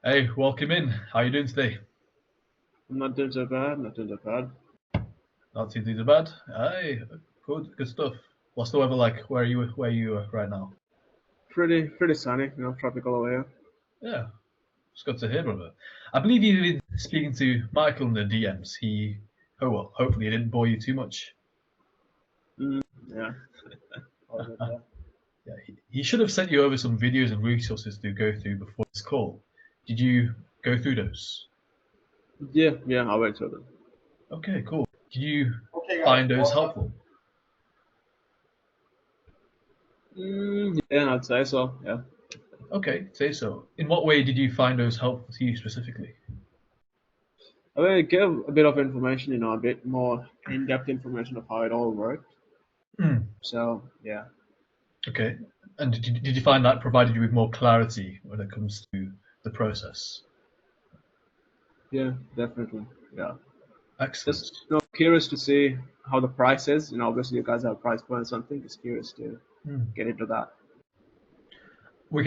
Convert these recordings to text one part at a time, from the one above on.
Hey, welcome in. How you doing today? I'm not doing so bad, not doing so bad. Not too bad. Hey, good stuff. What's the weather like? Where are you right now? Pretty sunny, tropical over here. Yeah, it's good to hear, brother. I believe you've been speaking to Michael in the DMs. Oh well, hopefully he didn't bore you too much. Mm, yeah, all good, yeah, yeah. he should have sent you over some videos and resources to go through before this call. Did you go through those? Yeah, I went through them. Okay, cool. Did you Okay, guys, find those welcome. helpful? Yeah, I'd say so, yeah. Okay, say so. In what way did you find those helpful to you specifically? I mean, it gave a bit of information, a bit more in-depth information of how it all worked. Hmm. So, yeah. Okay. And did you find that provided you with more clarity when it comes to the process? Yeah, definitely, yeah. Excellent. Just, curious to see how the price is. Obviously you guys have a price point or something. Just curious to Hmm. get into that. We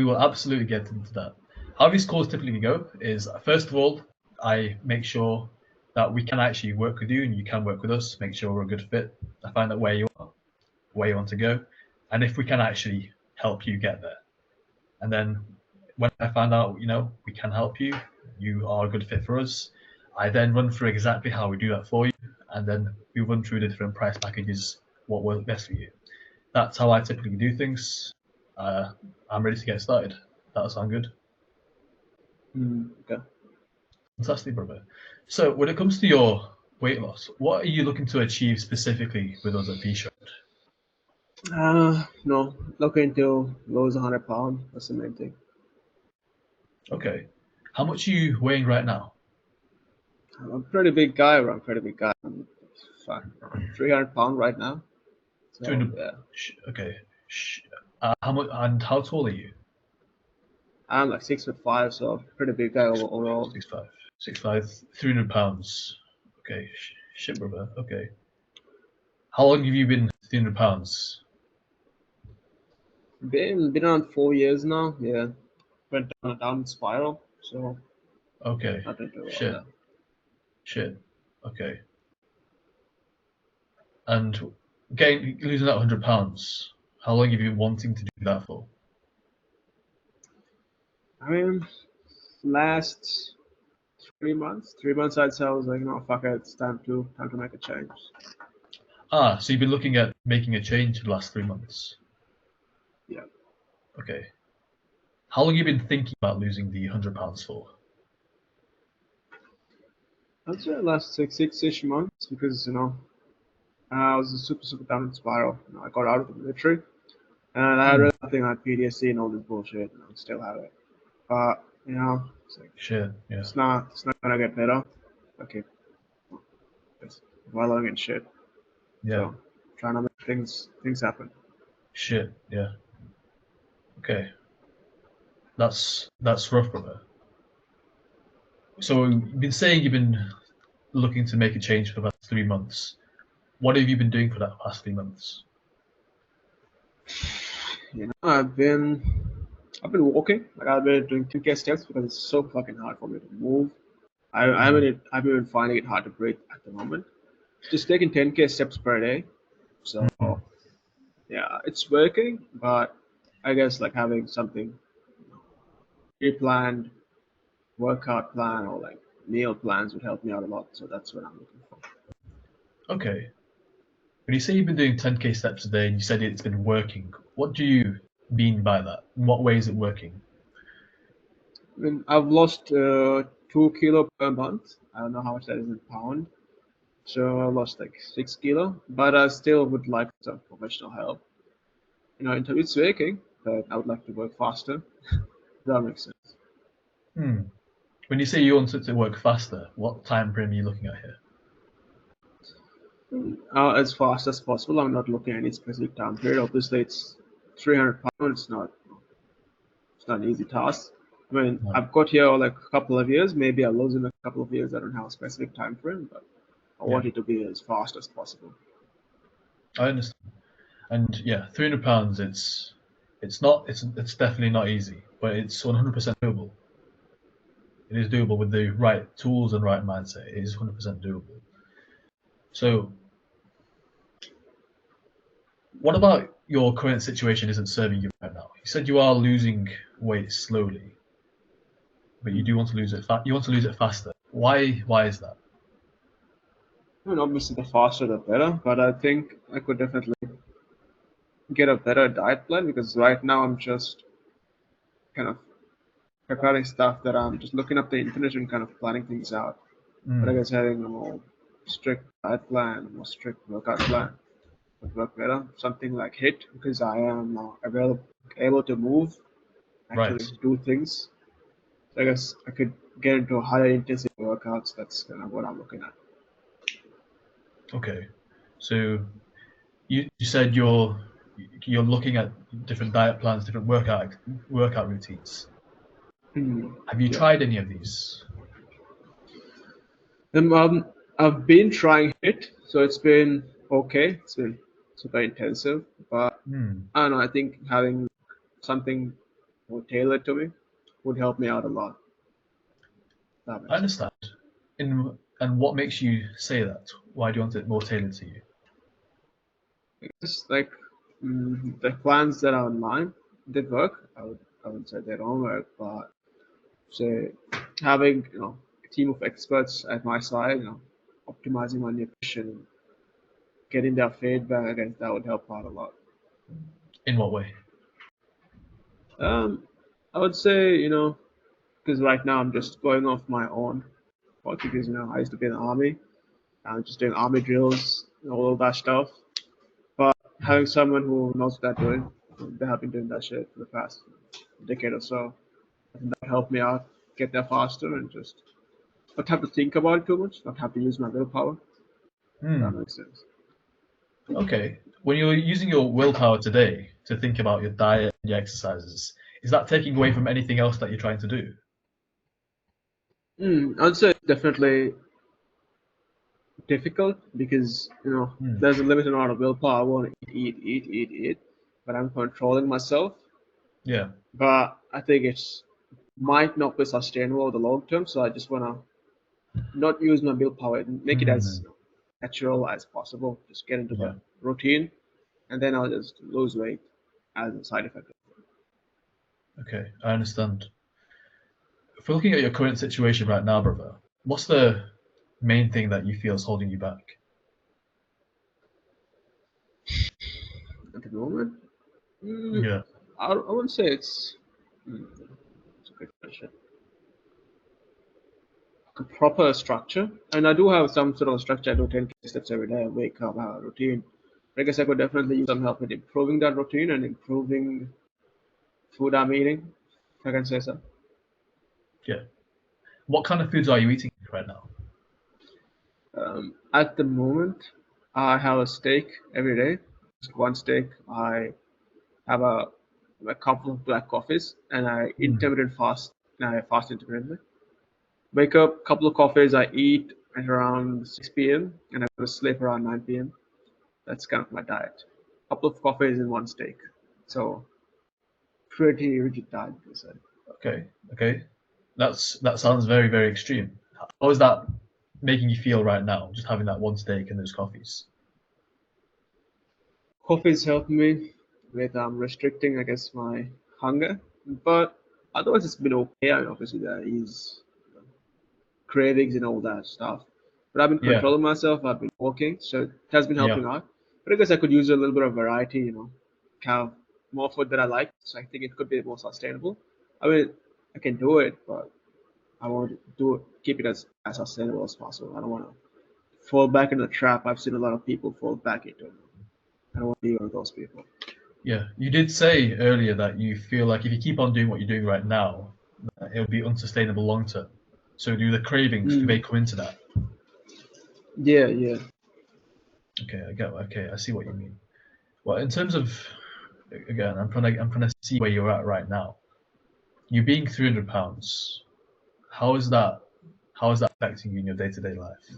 will absolutely get into that. How these calls typically go is first of all, I make sure that we can actually work with you and you can work with us. Make sure we're a good fit. I find out where you are, where you want to go, and if we can actually help you get there. And then when I find out, we can help you, you are a good fit for us, I then run through exactly how we do that for you, and then we run through the different price packages, what works best for you. That's how I typically do things. Uh, I'm ready to get started. That sound good? Okay. Fantastic, brother. So when it comes to your weight loss, what are you looking to achieve specifically with us at V-Shot? No, looking to lose 100 pounds. That's the main thing. Okay. How much are you weighing right now? I'm a pretty big guy, bro. I'm a pretty big guy. I'm around 300 pounds right now. So 200. yeah, Okay. How much and how tall are you? I'm like 6'5", so pretty big guy overall. 6'5", 6'5", 300 pounds. Okay, shit, brother. Okay. How long have you been 300 pounds? Been around 4 years now. Yeah, went down a down spiral. So Okay. not doing too well. Shit. Yeah. Shit. Okay. And losing that 100 pounds. How long have you been wanting to do that for? I mean, last 3 months. 3 months I'd say I was like, fuck it, it's time to make a change. So you've been looking at making a change for the last 3 months. Yeah. Okay. How long have you been thinking about losing the 100 pounds for? I'd say last six-ish months because I was a super down spiral. I got out of the military. And I Hmm. really think I had PTSD and all this bullshit, and I still have it. But it's like Shit. Yeah. it's not gonna get better. Okay, just wallowing and shit. Yeah. So trying to make things happen. Shit. Yeah. Okay. That's rough, brother. So you've been saying you've been looking to make a change for the past 3 months. What have you been doing for that past 3 months? I've been walking. Like I've been doing 2K steps because it's so fucking hard for me to move. Mm. I've been finding it hard to breathe at the moment. Just taking 10K steps per day. So Mm. yeah, it's working, but I guess like having something pre-planned workout plan or like meal plans would help me out a lot. So that's what I'm looking for. Okay. When you say you've been doing 10K steps a day and you said it's been working, what do you mean by that? In what way is it working? I mean, I've lost 2 kilo per month. I don't know how much that is in pound. So I lost like 6 kilo, but I still would like some professional help. It's working, but I would like to work faster. That makes sense. Hmm. When you say you want it to work faster, what time frame are you looking at here? As fast as possible. I'm not looking at any specific time period. Obviously, it's 300 pounds. It's not an easy task. I mean, No. I've got here like a couple of years. Maybe I'll lose in a couple of years. I don't have a specific time frame, but I Yeah, want it to be as fast as possible. I understand. And yeah, 300 pounds. It's definitely not easy, but it's 100% doable. It is doable with the right tools and right mindset. It is 100% doable. So, what about your current situation isn't serving you right now? You said you are losing weight slowly, but you do want to lose it. You want to lose it faster. Why? Why is that? I mean, obviously, the faster the better, but I think I could definitely get a better diet plan because right now I'm just kind of preparing stuff that I'm just looking up the internet and kind of planning things out. But I Mm, guess having a more strict diet plan, a more strict workout plan would work better. Something like HIIT because I am now able to move, right. actually do things. So I guess I could get into higher intensity workouts. That's kind of what I'm looking at. Okay. So you said you're looking at different diet plans, different workout routines. Hmm. Have you Yeah. tried any of these? I've been trying it, so it's been okay. It's been super intensive, but Hmm. I don't know. I think having something more tailored to me would help me out a lot. That I makes sense. understand. And what makes you say that? Why do you want it more tailored to you? It's like the plans that are online did work. I would say they don't work, but say having a team of experts at my side, optimizing my nutrition, getting their feedback, I guess that would help out a lot. In what way? Um, I would say because right now I'm just going off my own, because I used to be in the army. I'm just doing army drills and all of that stuff. But having someone who knows what they're doing, they have been doing that shit for the past decade or so. I think that helped me out, get there faster, and just not have to think about it too much, not have to use my willpower. That Hmm. makes sense. Okay. When you're using your willpower today to think about your diet and your exercises, is that taking away from anything else that you're trying to do? I'd say it's definitely difficult because Hmm. there's a limited amount of willpower. I want to eat, but I'm controlling myself. Yeah. But I think it's might not be sustainable over the long term. So I just wanna not use my willpower and make it as Hmm. natural as possible. Just get into Yeah. the routine, and then I'll just lose weight as a side effect. Okay. I understand. If we're looking at your current situation right now, brother, what's the main thing that you feel is holding you back? At the moment, mm, Yeah. I wouldn't say it's a good question. A proper structure, and I do have some sort of structure. I do 10K steps every day. I wake up, have a routine. I guess I could definitely use some help with improving that routine and improving food I'm eating. If I can say so. Yeah. What kind of foods are you eating right now? At the moment, I have a steak every day. Just one steak. I have a couple of black coffees, and I Hmm. intermittent fast. And I fast intermittently. Wake up, couple of coffees. I eat at around 6 p.m. and I go to sleep around 9 p.m. That's kind of my diet. Couple of coffees and one steak. So pretty rigid diet, you said. Okay. Okay. That sounds very, very extreme. How is that making you feel right now? Just having that one steak and those coffees. Coffees help me with restricting, I guess, my hunger. But otherwise, it's been okay. I mean, obviously, there is cravings and all that stuff. But I've been Yeah. controlling myself. I've been walking, so it has been Yeah. helping out. But I guess I could use a little bit of variety. Have more food that I like. So I think it could be more sustainable. I mean, I can do it, but I want to do it, keep it as sustainable as possible. I don't want to fall back in the trap. I've seen a lot of people fall back into it. I don't want to be one of those people. Yeah. You did say earlier that you feel like if you keep on doing what you're doing right now, that it'll be unsustainable long term. So do the cravings, do they Mm. come into that? Yeah, yeah. Okay, I get. Okay, I see what you mean. Well, in terms of again, I'm trying to see where you're at right now. You being 300 pounds, how is that? How is that affecting you in your day-to-day life?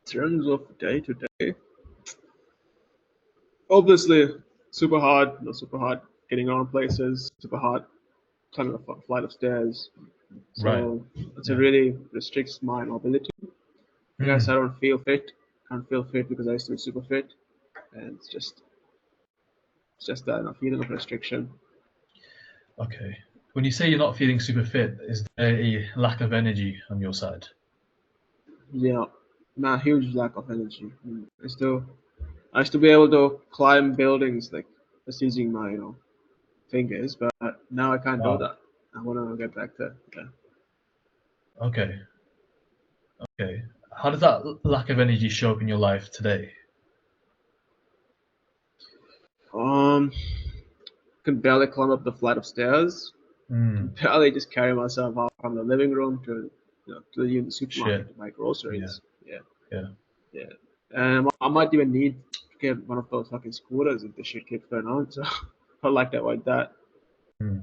In terms of day to day, obviously super hard, not super hard getting around places, super hard climb up a flight of stairs. Right. So it's a Yeah. really restricts my mobility. I guess Hmm. I don't feel fit. I don't feel fit because I used to be super fit, and it's just that feeling of restriction. Okay. When you say you're not feeling super fit, is there a lack of energy on your side? Yeah, nah, huge lack of energy. I used to be able to climb buildings like just using my fingers, but now I can't do Wow. that. I want to get back there. Yeah. Okay. Okay. How does that lack of energy show up in your life today? Um, can barely climb up the flight of stairs. Can Hmm. barely just carry myself out from the living room to the supermarket Shit. to buy Yeah. groceries. Yeah, Yeah. yeah. And I might even need to get one of those fucking scooters if the shit keeps going on. So I like that like that. Hmm.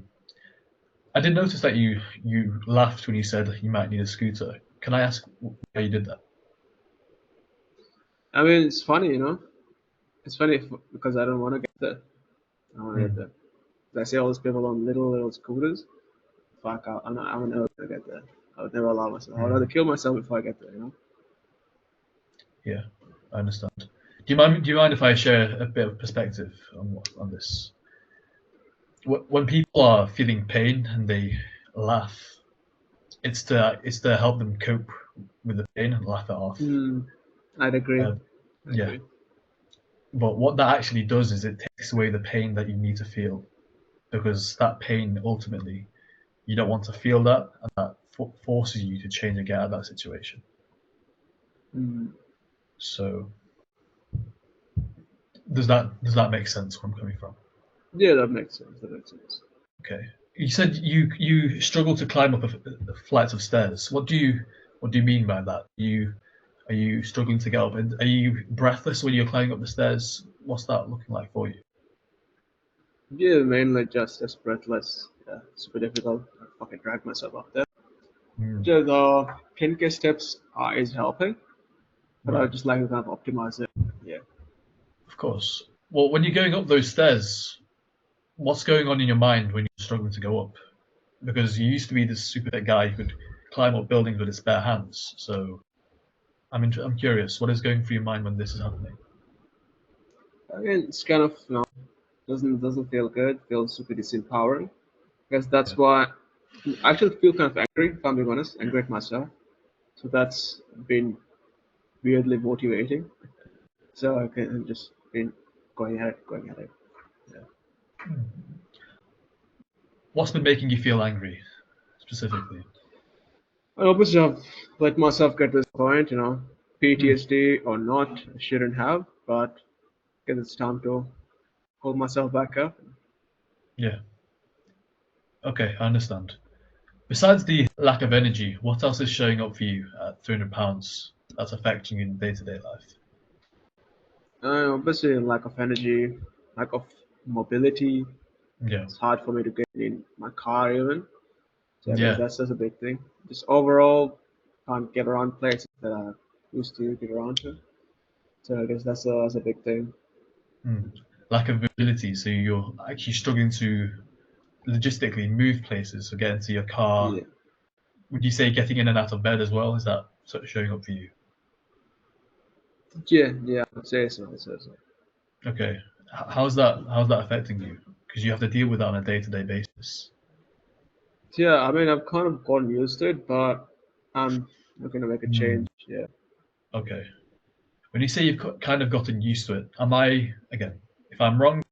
I did notice that you laughed when you said you might need a scooter. Can I ask why you did that? I mean, it's funny. It's funny because I don't want to get there. I don't want to get Hmm. there. I see all these people on little scooters. Fuck, I'm never gonna get there. I would never allow myself. I would rather Hmm. kill myself before I get there. Yeah, I understand. Do you mind if I share a bit of perspective on this? When people are feeling pain and they laugh, it's to help them cope with the pain and laugh it off. Hmm, I'd agree. Uh, I yeah, agree. but what that actually does is it takes away the pain that you need to feel, because that pain ultimately you don't want to feel that, and that forces you to change and get out of that situation. Hmm. So does that make sense where I'm coming from? Yeah, that makes sense. That makes sense. Okay. You said you struggle to climb up a flight of stairs. What do you mean by that? Are you struggling to get up? And are you breathless when you're climbing up the stairs? What's that looking like for you? Yeah, mainly just breathless. Yeah, super difficult. I fucking drag myself up there. Hmm. Just the 10K steps is helping, but I Right. just like to kind of optimize it. Yeah. Of course. Well, when you're going up those stairs, what's going on in your mind when you're struggling to go up? Because you used to be this super fit guy who could climb up buildings with his bare hands. So I'm curious, what is going through your mind when this is happening? I mean, it's kind of doesn't feel good. Feels super disempowering. Because Yeah. that's why I actually feel kind of angry. If I'm being honest, angry at myself. So that's been weirdly motivating. So I can just been going at it. Yeah. What's been making you feel angry specifically? I obviously have let myself get to this point. Hmm. PTSD or not, I shouldn't have, but I guess it's time to hold myself back up. Yeah. Okay, I understand. Besides the lack of energy, what else is showing up for you at £300 that's affecting you in day-to-day life? Obviously, lack of energy, lack of mobility. Yeah. It's hard for me to get in my car even. So I guess Yeah. that's a big thing. Just overall, can't get around places that I used to get around to. So I guess that's a big thing. Hmm. Lack of ability, so you're actually struggling to logistically move places, so get into your car. Yeah, Would you say getting in and out of bed as well? Is that sort of showing up for you? yeah. I'd say so. I'd say so. Okay. How's that affecting you? Because you have to deal with that on a day-to-day basis. Yeah, I mean, I've kind of gotten used to it, but I'm looking to make a Hmm. change. Yeah. Okay. When you say you've kind of gotten used to it, am I, again, if I'm wrong,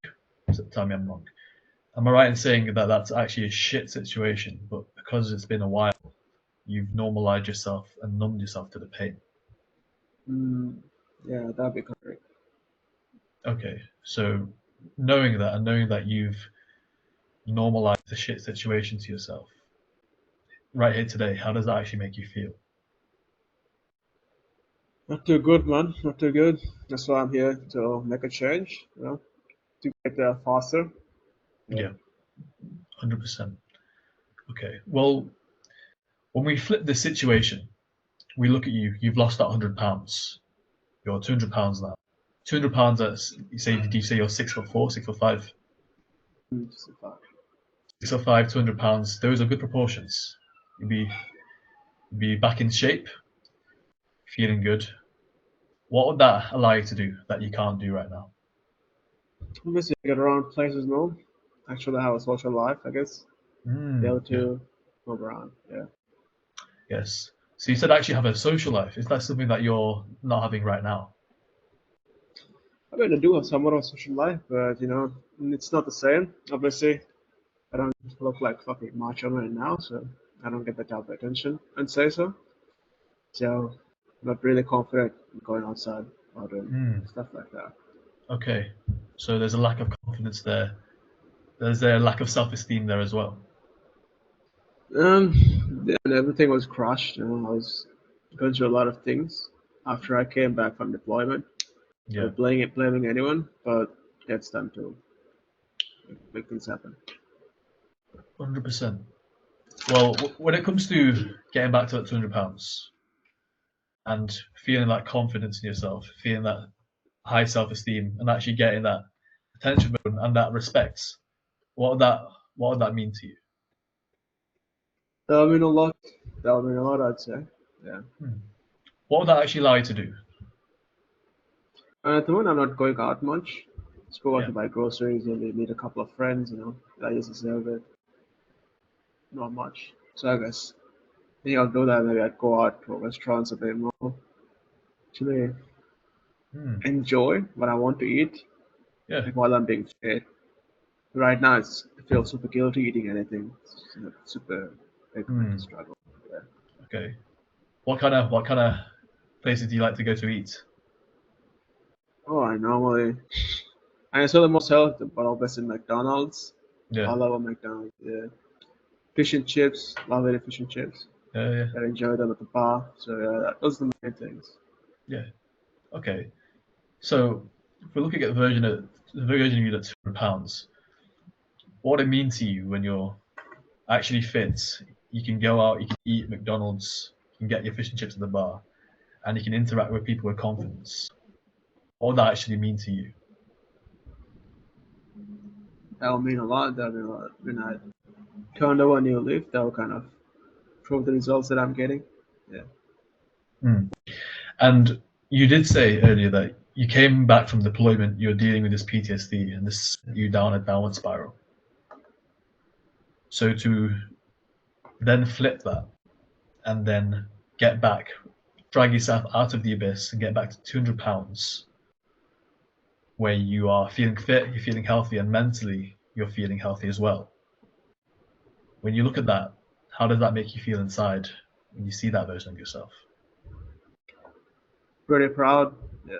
tell me I'm wrong. Am I right in saying that that's actually a shit situation, but because it's been a while, you've normalized yourself and numbed yourself to the pain? Mm, yeah, that'd be correct. Okay, so knowing that and knowing that you've normalized the shit situation to yourself right here today, how does that actually make you feel? Not too good, man. Not too good. That's why I'm here to make a change. To get there faster. Yeah. Yeah, 100%. Okay, well, when we flip this situation, we look at you, you've lost that £100. You're £200 now. £200 at, you say, did you say you're 6'4", 6'5"? Mm, just a fact. 605, £200, those are good proportions. You'd be back in shape, feeling good. What would that allow you to do that you can't do right now? Obviously, get around places more. Actually, have a social life, I guess. Be able Yeah, to move around. Yeah. yes. So you said actually have a social life. Is that something that you're not having right now? I mean, I do have somewhat of a social life, but it's not the same. Obviously, I don't look like fucking macho right now, so I don't get that type of attention and say so. So, I'm not really confident in going outside or doing Mm, stuff like that. okay. So there's a lack of confidence there. There's a lack of self-esteem there as well. Yeah, and everything was crushed. I was going through a lot of things after I came back from deployment. Yeah, Blaming anyone, but it's time to make things happen. 100%. Well, when it comes to getting back to that £200 and feeling that confidence in yourself, feeling that high self-esteem, and actually getting that attention and that respect, what would that what would that mean to you? That'll mean a lot. That'll mean a lot, I'd say. Yeah. Hmm. What would that actually allow you to do? And at the moment, I'm not going out much. Just go out Yeah. to buy groceries, maybe meet a couple of friends, that is deserve it. Not much. So I guess, I'll do that. Maybe I'd go out to restaurants a bit more. Actually, Hmm. enjoy what I want to eat, Yeah. like while I'm being fit. Right now, I feel super guilty eating anything. It's super big mental Hmm. struggle. Yeah. Okay. What kind of places do you like to go to eat? Oh, I saw the most healthy, but obviously McDonald's. I Yeah. love a McDonald's. Yeah. Fish and chips. Love eating fish and chips. Yeah. Yeah. I enjoy them at the bar. So yeah, those are the main things. Yeah. Okay. So if we're looking at the version of you that's £200, what would it mean to you when you're actually fit? You can go out, you can eat McDonald's, you can get your fish and chips at the bar, and you can interact with people with confidence. What would that actually mean to you? That will mean a lot. That will mean a lot. When I turn over a new leaf, that will kind of prove the results that I'm getting. Yeah. Hmm. And you did say earlier that you came back from deployment, you're dealing with this PTSD, and this sent you down a downward spiral. So to then flip that and then get back, drag yourself out of the abyss and get back to £200, where you are feeling fit, you're feeling healthy, and mentally you're feeling healthy as well. When you look at that, how does that make you feel inside when you see that version of yourself? Pretty proud. Yeah.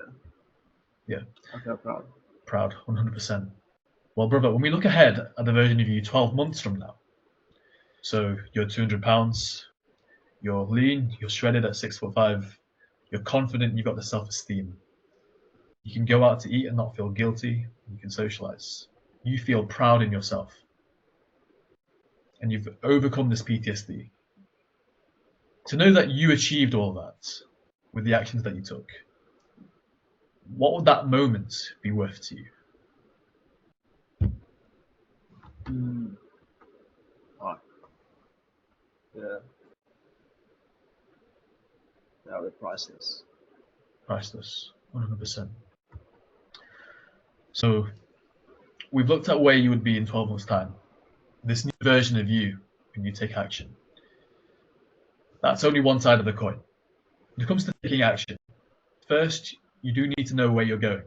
Yeah, I feel proud. proud, 100%. Well, brother, when we look ahead at the version of you 12 months from now, so you're £200, you're lean, you're shredded at 6'5", you're confident, you've got the self-esteem. You can go out to eat and not feel guilty. You can socialize. You feel proud in yourself, and you've overcome this PTSD. To know that you achieved all that with the actions that you took, what would that moment be worth to you? Mm. Oh, yeah. That would be priceless. Priceless, 100%. So we've looked at where you would be in 12 months' time. This new version of you when you take action. That's only one side of the coin. When it comes to taking action, first, you do need to know where you're going.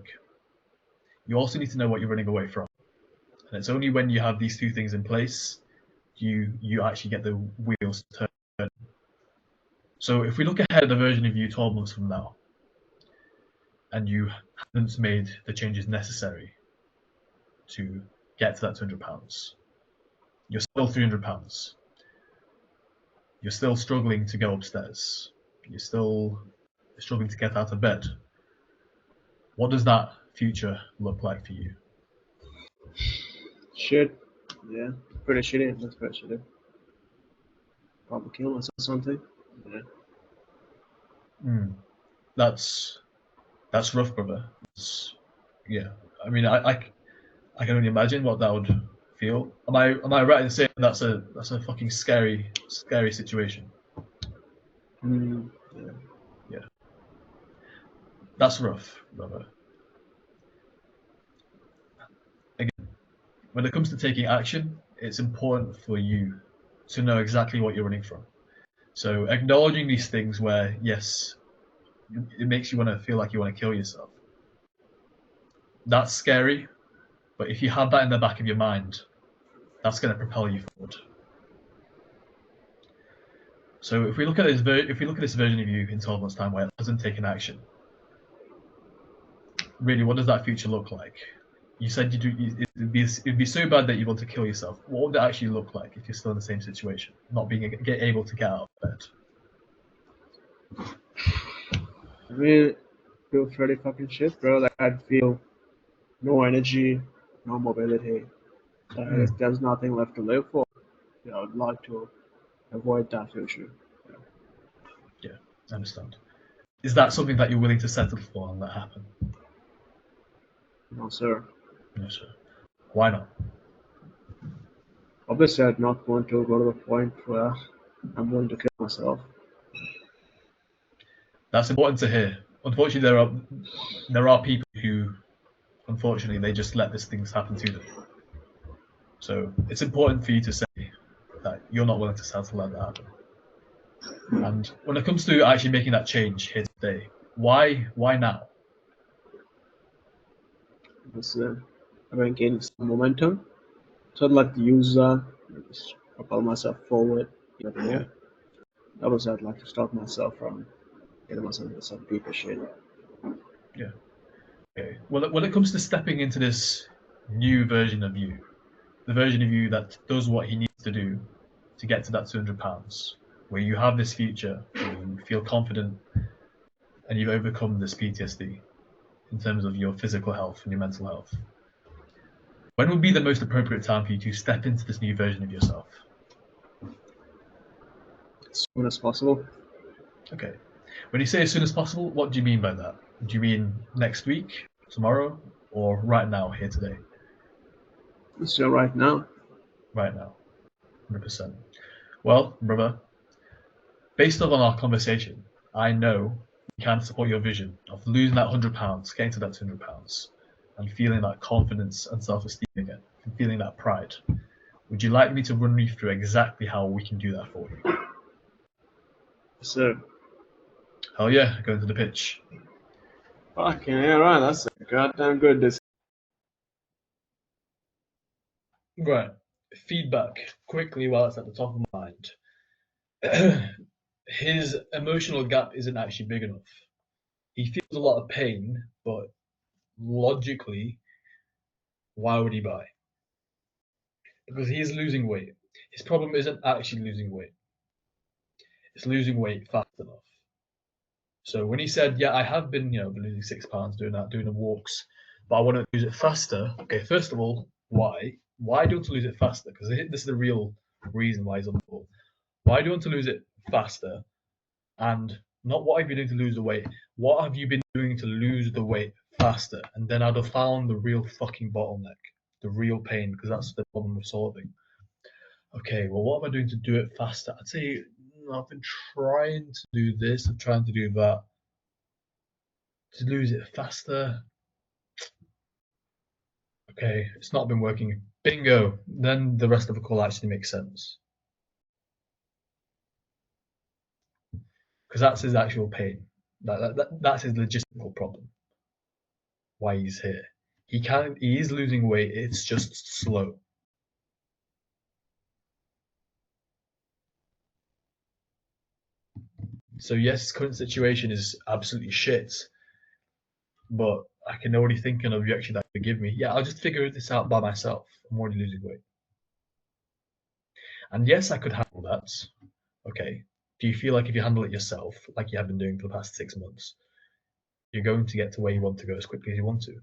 You also need to know what you're running away from. And it's only when you have these two things in place you actually get the wheels to turn. So if we look ahead at the version of you 12 months from now, and you haven't made the changes necessary to get to that £200, you're still £300. You're still struggling to go upstairs. You're still struggling to get out of bed. What does that future look like for you? Shit. Yeah. Pretty shitty. That's pretty shitty. Probably kill myself or something. Yeah. Mm, that's rough, brother. Yeah. I mean, I can only imagine what that would feel. Am I right in saying that's a fucking scary situation? Mm, Yeah, that's rough, brother. Again, when it comes to taking action, it's important for you to know exactly what you're running from. So acknowledging these things where yes, it makes you want to feel like you want to kill yourself. That's scary, but if you have that in the back of your mind, that's going to propel you forward. So if we look at this, version of you in 12 months' time where it hasn't taken action, really, what does that future look like? You said it'd be so bad that you want to kill yourself. What would it actually look like if you're still in the same situation, not being able to get out of bed? I mean, feel pretty fucking shit, bro. Like I'd feel no energy, no mobility. There's nothing left to live for. I'd like to avoid that future. Yeah, I understand. Is that something that you're willing to settle for and let happen? No, sir. No, sir. Why not? Obviously, I'd not want to go to the point where I'm going to kill myself. That's important to hear. Unfortunately, there are people who, unfortunately, they just let these things happen to them. So it's important for you to say that you're not willing to let that happen. And when it comes to actually making that change here today, why now? Because I've been gaining some momentum, so I'd like to use that, just propel myself forward even more. Obviously, I'd like to stop myself from getting myself into some deeper shit. Yeah. Okay. Well, when it comes to stepping into this new version of you, the version of you that does what he needs to do to get to that £200, where you have this future, where you feel confident, and you've overcome this PTSD in terms of your physical health and your mental health. When would be the most appropriate time for you to step into this new version of yourself? As soon as possible. Okay. When you say as soon as possible, what do you mean by that? Do you mean next week, tomorrow, or right now, here today? So right now, Right now, 100%. Well, brother, based on our conversation, I know we can support your vision of losing that £100, getting to that £200, and feeling that confidence and self-esteem again, and feeling that pride. Would you like me to run you through exactly how we can do that for you? so Hell yeah, going to the pitch. fucking yeah, right. That's a goddamn good decision. Right. Feedback quickly while it's at the top of my mind. His emotional gap isn't actually big enough. He feels a lot of pain, but logically, why would he buy? Because he's losing weight. His problem isn't actually losing weight, it's losing weight fast enough. So when he said, yeah, I have been, been losing £6 doing that, doing the walks, but I want to lose it faster. Okay, first of all, why? Why do you want to lose it faster? Because this is the real reason why he's on the ball. Why do you want to lose it faster? And not what have you been doing to lose the weight? What have you been doing to lose the weight faster? And then I'd have found the real fucking bottleneck, the real pain, because that's the problem we're solving. Okay, well, what am I doing to do it faster? I'd say I've been trying to do this, I'm trying to do that. To lose it faster. Okay, it's not been working. Bingo. Then the rest of the call actually makes sense. Because that's his actual pain. That's his logistical problem. Why he's here. He is losing weight, it's just slow. So yes, his current situation is absolutely shit, but I can already think an objection that could give me. Yeah, I'll just figure this out by myself. I'm already losing weight. And yes, I could handle that. Okay. Do you feel like if you handle it yourself, like you have been doing for the past 6 months, you're going to get to where you want to go as quickly as you want to?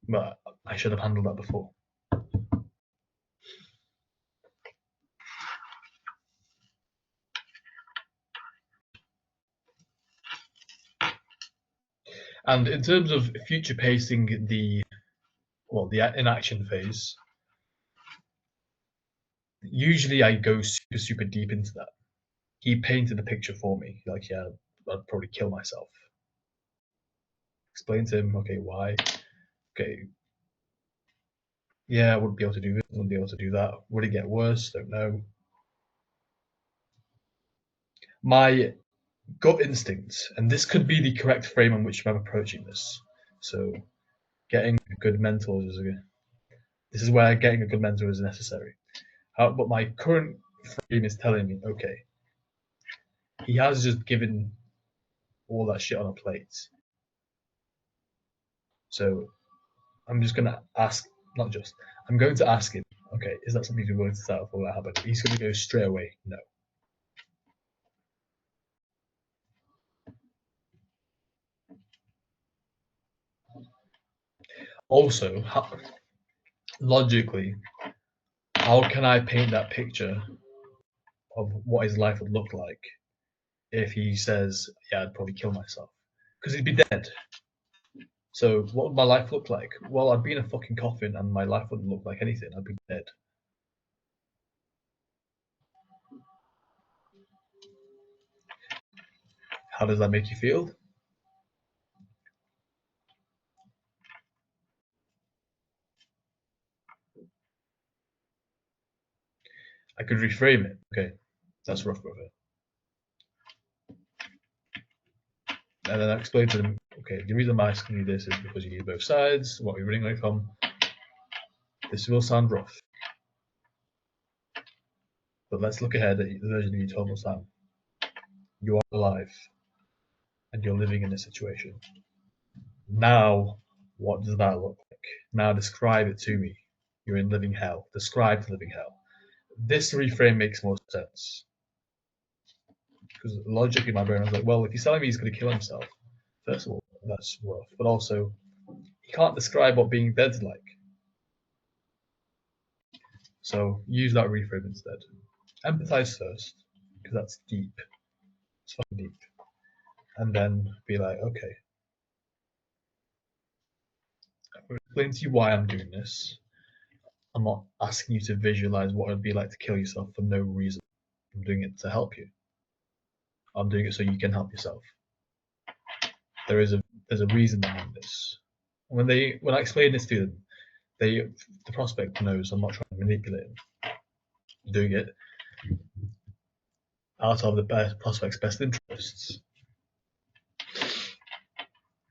But I should have handled that before. And in terms of future pacing the inaction phase, usually I go super deep into that. He painted the picture for me. Like, yeah, I'd probably kill myself. Explain to him, okay, why? Okay, yeah, I wouldn't be able to do this, wouldn't be able to do that. Would it get worse? Don't know. My gut instinct, and this could be the correct frame on which I'm approaching this. So, getting a good mentor this is where getting a good mentor is necessary. But my current frame is telling me, okay, he has just given all that shit on a plate. So I'm just gonna ask, I'm going to ask him, okay, is that something you're willing to settle for that happened? He's gonna go straight away, no. Also, logically, how can I paint that picture of what his life would look like if he says, yeah, I'd probably kill myself? Because he'd be dead. So what would my life look like? Well, I'd be in a fucking coffin and my life wouldn't look like anything. I'd be dead. How does that make you feel? I could reframe it. Okay, that's rough, brother. And then I explain to them, okay, the reason I'm asking you this is because you need both sides, what we're running away from. This will sound rough. But let's look ahead at the version of you told us now. You are alive and you're living in a situation. Now, what does that look like? Now describe it to me. You're in living hell. Describe living hell. This reframe makes more sense. Because logically in my brain I was like, well, if he's telling me he's going to kill himself, first of all, that's rough. But also, he can't describe what being dead's like. So use that reframe instead. Empathize first, because that's deep. It's fucking deep. And then be like, okay, I'm going to explain to you why I'm doing this. I'm not asking you to visualize what it'd be like to kill yourself for no reason. I'm doing it to help you. I'm doing it so you can help yourself. There's a reason behind this. When I explain this to them, the prospect knows I'm not trying to manipulate them. I'm doing it out of the prospect's best interests.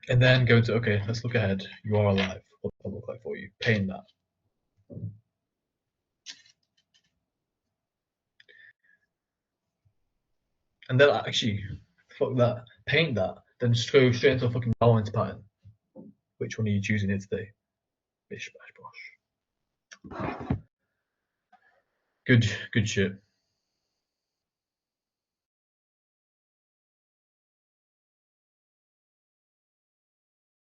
And then go to, okay, let's look ahead. You are alive. What does that look like for you? Paint that. And then actually, fuck that. Paint that. Then just go straight into a fucking balance pattern. Which one are you choosing here today? Bish, bash, bosh. Good shit.